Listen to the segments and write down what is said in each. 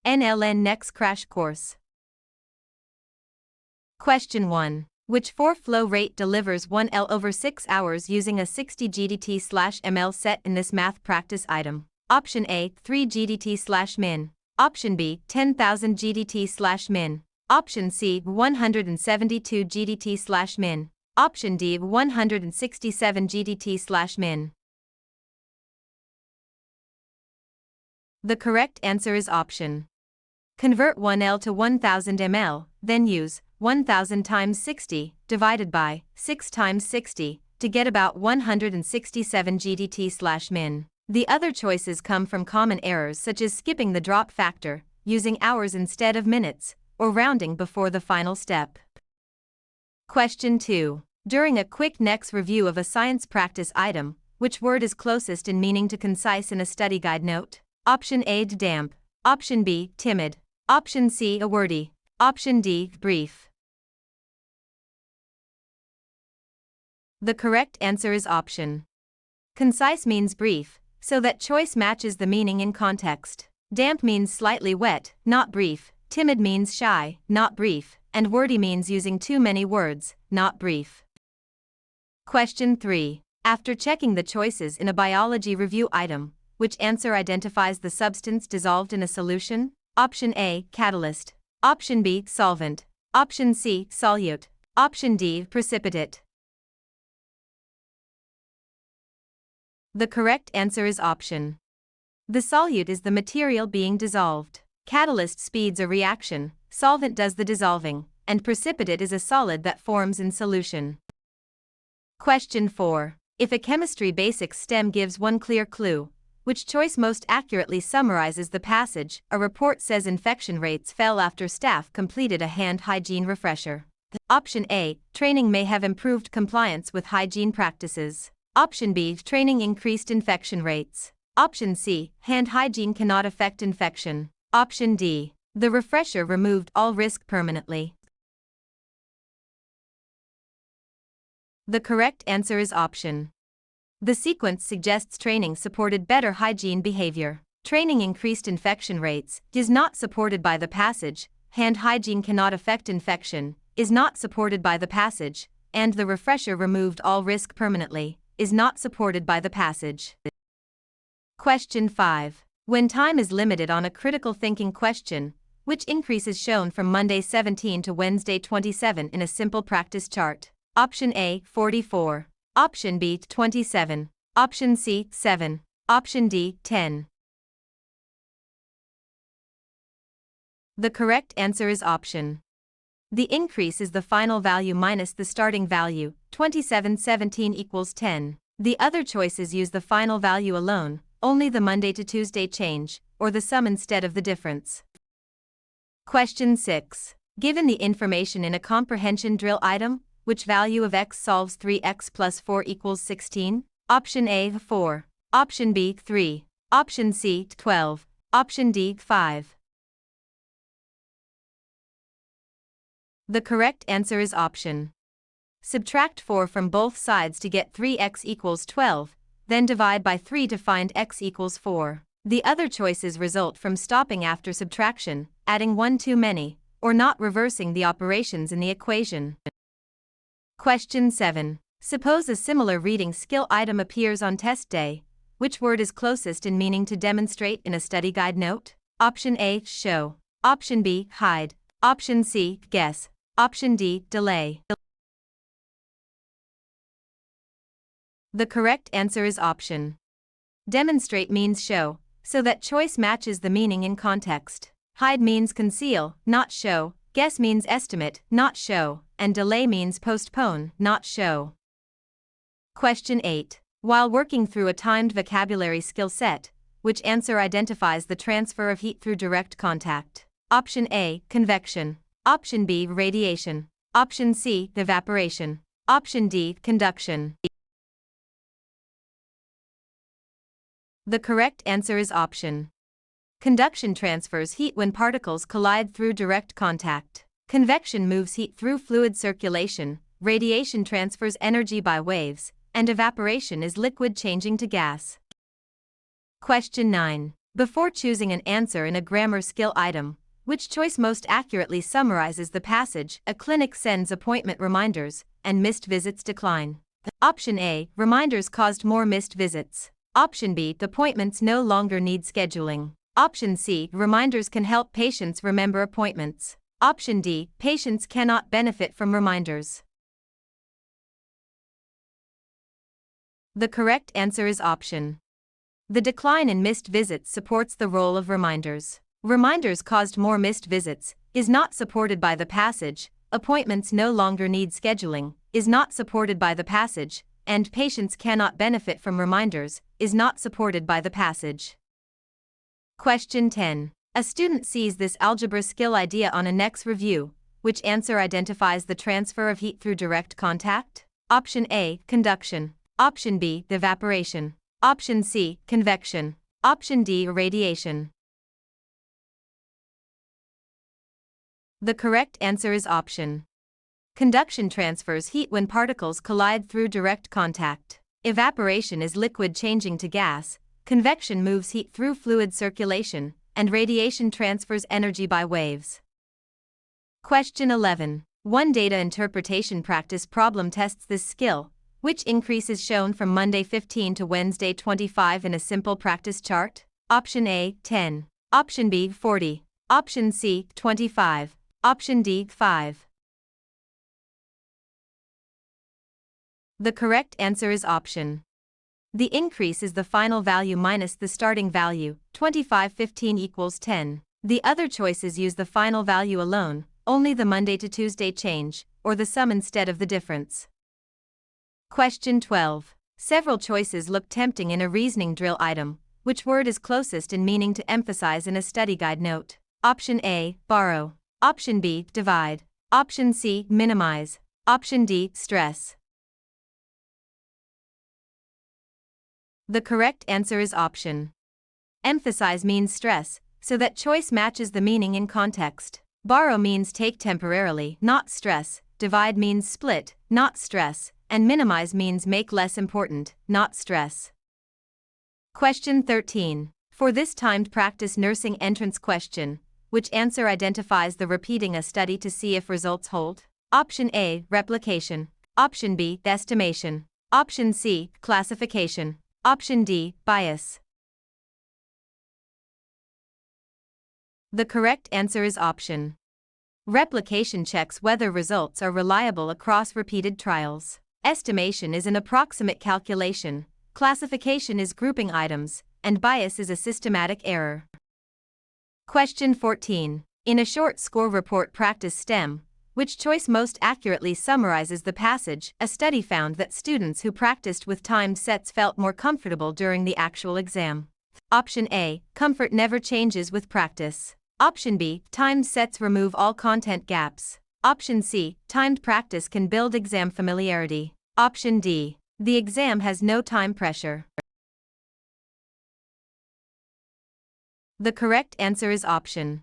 NLN NEX Crash Course. Question 1. Which 4 flow rate delivers 1 L over 6 hours using a 60 GDT/ml set in this math practice item? Option A, 3 GDT/min. Option B, 10,000 GDT/min. Option C, 172 GDT/min. Option D, 167 GDT/min. The correct answer is option. Convert 1 L to 1000 ml, then use 1000 times 60 divided by 6 times 60 to get about 167 GDT/min. The other choices come from common errors such as skipping the drop factor, using hours instead of minutes, or rounding before the final step. Question 2. During a quick NEX review of a science practice item, which word is closest in meaning to concise in a study guide note? Option A, damp. Option B, timid. Option C, a wordy. Option D, brief. The correct answer is option. Concise means brief, so that choice matches the meaning in context. Damp means slightly wet, not brief. Timid means shy, not brief. And wordy means using too many words, not brief. Question 3. After checking the choices in a biology review item, which answer identifies the substance dissolved in a solution? Option A, catalyst. Option B, solvent. Option C, solute. Option D, precipitate. The correct answer is option. The solute is the material being dissolved. Catalyst speeds a reaction, solvent does the dissolving, and precipitate is a solid that forms in solution. Question 4. If a chemistry basics stem gives one clear clue, which choice most accurately summarizes the passage? A report says infection rates fell after staff completed a hand hygiene refresher. Option A, training may have improved compliance with hygiene practices. Option B, training increased infection rates. Option C, hand hygiene cannot affect infection. Option D, the refresher removed all risk permanently. The correct answer is option. The sequence suggests training supported better hygiene behavior. Training increased infection rates is not supported by the passage. Hand hygiene cannot affect infection is not supported by the passage, and the refresher removed all risk permanently is not supported by the passage. Question 5. When time is limited on a critical thinking question, which increase is shown from Monday 17 to Wednesday 27 in a simple practice chart? Option A, 44. Option B, 27. Option C, 7. Option D, 10. The correct answer is option. The increase is the final value minus the starting value, 27/17 equals 10. The other choices use the final value alone, only the Monday to Tuesday change, or the sum instead of the difference. Question 6. Given the information in a comprehension drill item, which value of x solves 3x plus 4 equals 16? Option A, 4. Option B, 3. Option C, 12. Option D, 5. The correct answer is option. Subtract 4 from both sides to get 3x equals 12, then divide by 3 to find x equals 4. The other choices result from stopping after subtraction, adding 1 too many, or not reversing the operations in the equation. Question 7. Suppose a similar reading skill item appears on test day. Which word is closest in meaning to demonstrate in a study guide note? Option A, show. Option B, hide. Option C, guess. Option D, delay. The correct answer is option. Demonstrate means show, so that choice matches the meaning in context. Hide means conceal, not show. Guess means estimate, not show, and delay means postpone, not show. Question 8. While working through a timed vocabulary skill set, which answer identifies the transfer of heat through direct contact? Option A, convection. Option B, radiation. Option C, evaporation. Option D, conduction. The correct answer is option. Conduction transfers heat when particles collide through direct contact. Convection moves heat through fluid circulation, radiation transfers energy by waves, and evaporation is liquid changing to gas. Question 9. Before choosing an answer in a grammar skill item, which choice most accurately summarizes the passage? A clinic sends appointment reminders, and missed visits decline. Option A, reminders caused more missed visits. Option B, the appointments no longer need scheduling. Option C, reminders can help patients remember appointments. Option D, patients cannot benefit from reminders. The correct answer is option. The decline in missed visits supports the role of reminders. Reminders caused more missed visits is not supported by the passage. Appointments no longer need scheduling is not supported by the passage, and patients cannot benefit from reminders is not supported by the passage. Question 10. A student sees this algebra skill idea on a NEX review. Which answer identifies the transfer of heat through direct contact? Option A, conduction. Option B, evaporation. Option C, convection. Option D, irradiation. The correct answer is option. Conduction transfers heat when particles collide through direct contact. Evaporation is liquid changing to gas. Convection moves heat through fluid circulation, and radiation transfers energy by waves. Question 11. One data interpretation practice problem tests this skill. Which increase is shown from Monday 15 to Wednesday 25 in a simple practice chart? Option A, 10. Option B, 40. Option C, 25. Option D, 5. The correct answer is option. The increase is the final value minus the starting value, 25 15 equals 10. The other choices use the final value alone, only the Monday to Tuesday change, or the sum instead of the difference. Question 12. Several choices look tempting in a reasoning drill item. Which word is closest in meaning to emphasize in a study guide note? Option A, borrow. Option B, divide. Option C, minimize. Option D, stress. The correct answer is option. Emphasize means stress, so that choice matches the meaning in context. Borrow means take temporarily, not stress. Divide means split, not stress. And minimize means make less important, not stress. Question 13. For this timed practice nursing entrance question, which answer identifies the repeating a study to see if results hold? Option A, replication. Option B, estimation. Option C, classification. Option D, bias. The correct answer is option. Replication checks whether results are reliable across repeated trials. Estimation is an approximate calculation, classification is grouping items, and bias is a systematic error. Question 14. In a short score report practice STEM, which choice most accurately summarizes the passage? A study found that students who practiced with timed sets felt more comfortable during the actual exam. Option A, comfort never changes with practice. Option B, timed sets remove all content gaps. Option C, timed practice can build exam familiarity. Option D, the exam has no time pressure. The correct answer is option.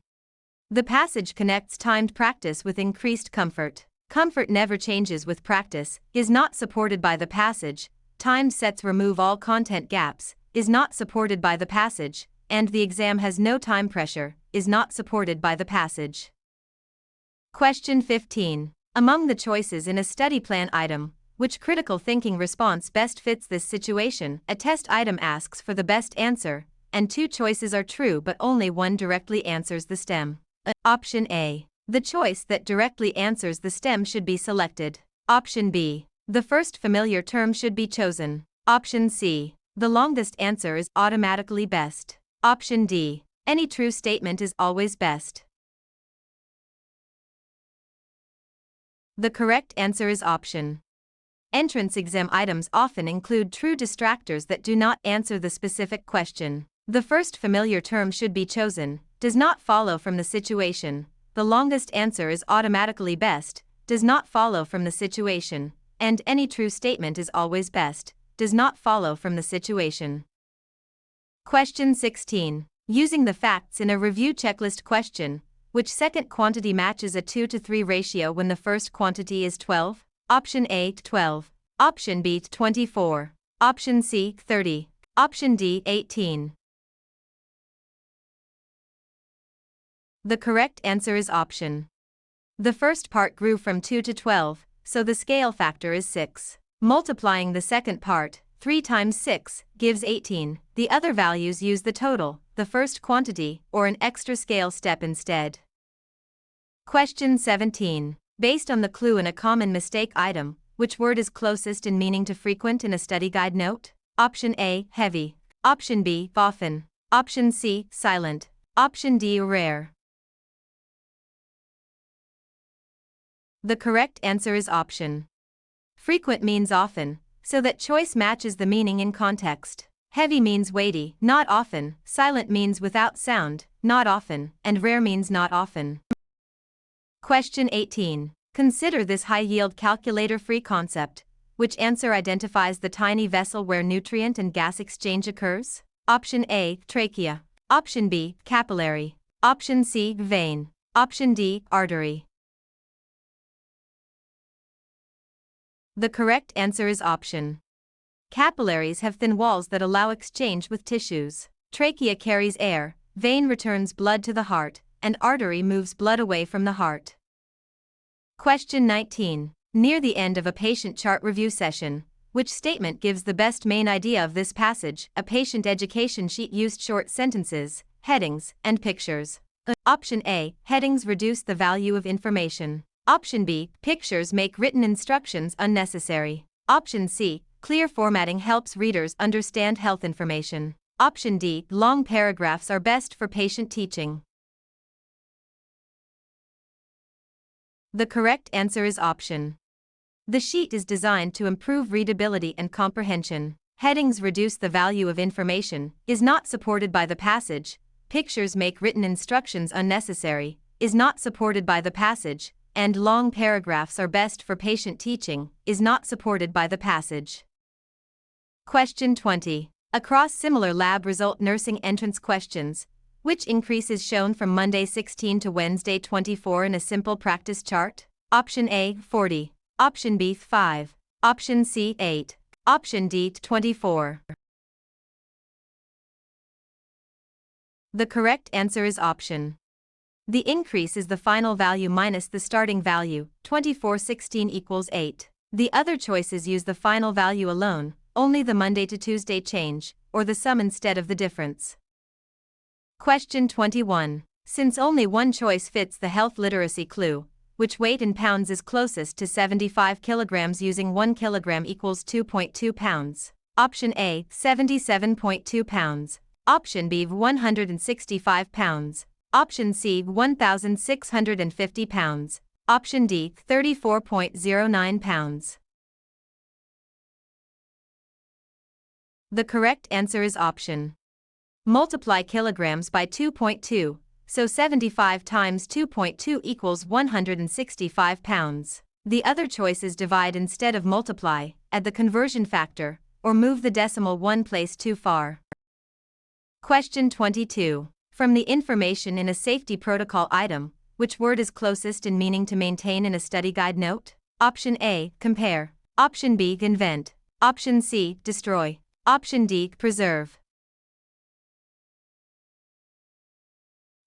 The passage connects timed practice with increased comfort. Comfort never changes with practice is not supported by the passage. Timed sets remove all content gaps is not supported by the passage, and the exam has no time pressure is not supported by the passage. Question 15. Among the choices in a study plan item, which critical thinking response best fits this situation? A test item asks for the best answer, and two choices are true but only one directly answers the STEM. Option A. The choice that directly answers the STEM should be selected. Option B. The first familiar term should be chosen. Option C. The longest answer is automatically best. Option D. Any true statement is always best. The correct answer is option. Entrance exam items often include true distractors that do not answer the specific question. The first familiar term should be chosen, does not follow from the situation. The longest answer is automatically best, does not follow from the situation. And any true statement is always best, does not follow from the situation. Question 16. Using the facts in a review checklist question, which second quantity matches a 2:3 ratio when the first quantity is 12? Option A, 12. Option B, 24. Option C, 30. Option D, 18. The correct answer is option. The first part grew from 2 to 12, so the scale factor is 6. Multiplying the second part, 3 times 6, gives 18. The other values use the total, the first quantity, or an extra scale step instead. Question 17. Based on the clue in a common mistake item, which word is closest in meaning to frequent in a study guide note? Option A, heavy. Option B, often. Option C, silent. Option D, rare. The correct answer is option. Frequent means often, so that choice matches the meaning in context. Heavy means weighty, not often. Silent means without sound, not often. And rare means not often. Question 18. Consider this high-yield calculator-free concept. Which answer identifies the tiny vessel where nutrient and gas exchange occurs? Option A, trachea. Option B, capillary. Option C, vein. Option D, artery. The correct answer is option. Capillaries have thin walls that allow exchange with tissues. Trachea carries air, vein returns blood to the heart, and artery moves blood away from the heart. Question 19. Near the end of a patient chart review session, which statement gives the best main idea of this passage? A patient education sheet used short sentences, headings, and pictures. Option A, headings reduce the value of information. Option B, pictures make written instructions unnecessary. Option C, clear formatting helps readers understand health information. Option D, long paragraphs are best for patient teaching. The correct answer is option. The sheet is designed to improve readability and comprehension. Headings reduce the value of information, is not supported by the passage. Pictures make written instructions unnecessary, is not supported by the passage. And long paragraphs are best for patient teaching, is not supported by the passage. Question 20. Across similar lab result nursing entrance questions, which increase is shown from Monday 16 to Wednesday 24 in a simple practice chart? Option A, 40. Option B, 5. Option C, 8. Option D, 24. The correct answer is option. The increase is the final value minus the starting value, 24/16 equals 8. The other choices use the final value alone, only the Monday to Tuesday change, or the sum instead of the difference. Question 21. Since only one choice fits the health literacy clue, which weight in pounds is closest to 75 kilograms using 1 kilogram equals 2.2 pounds? Option A, 77.2 pounds. Option B, 165 pounds. Option C, 1,650 pounds. Option D, 34.09 pounds. The correct answer is option. Multiply kilograms by 2.2, so 75 times 2.2 equals 165 pounds. The other choices divide instead of multiply, add the conversion factor, or move the decimal one place too far. Question 22. From the information in a safety protocol item, which word is closest in meaning to maintain in a study guide note? Option A, compare. Option B, invent. Option C, destroy. Option D, preserve.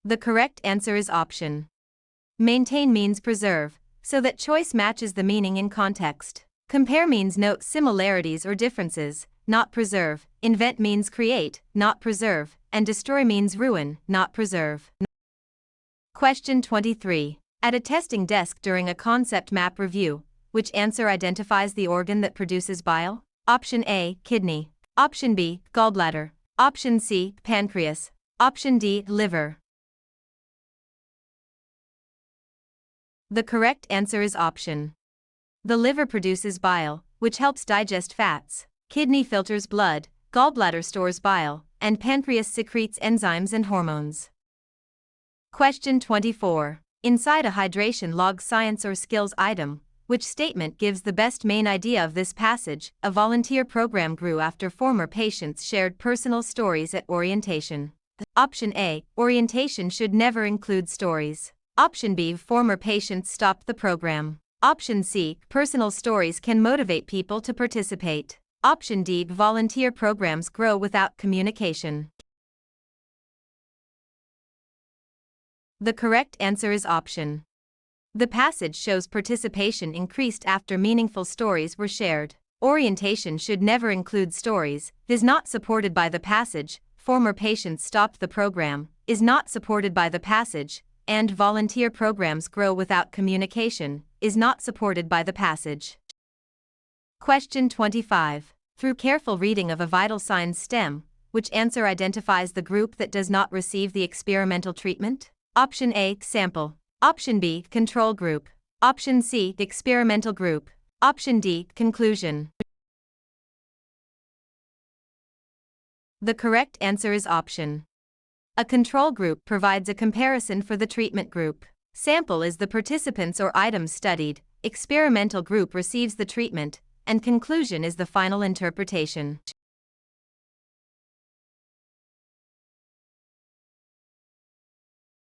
The correct answer is option. Maintain means preserve, so that choice matches the meaning in context. Compare means note similarities or differences, not preserve. Invent means create, not preserve. And destroy means ruin, not preserve. Question 23. At a testing desk during a concept map review, which answer identifies the organ that produces bile? Option A, kidney. Option B, gallbladder. Option C, pancreas. Option D, liver. The correct answer is option. The liver produces bile, which helps digest fats. Kidney filters blood, gallbladder stores bile, and pancreas secretes enzymes and hormones. Question 24. Inside a hydration log science or skills item, which statement gives the best main idea of this passage? A volunteer program grew after former patients shared personal stories at orientation. Option A, orientation should never include stories. Option B, former patients stopped the program. Option C, personal stories can motivate people to participate. Option D, volunteer programs grow without communication. The correct answer is option. The passage shows participation increased after meaningful stories were shared. Orientation should never include stories, is not supported by the passage, former patients stopped the program, is not supported by the passage, and volunteer programs grow without communication, is not supported by the passage. Question 25. Through careful reading of a vital signs stem, which answer identifies the group that does not receive the experimental treatment? Option A, sample. Option B, control group. Option C, experimental group. Option D, conclusion. The correct answer is option. A control group provides a comparison for the treatment group. Sample is the participants or items studied, experimental group receives the treatment, and conclusion is the final interpretation.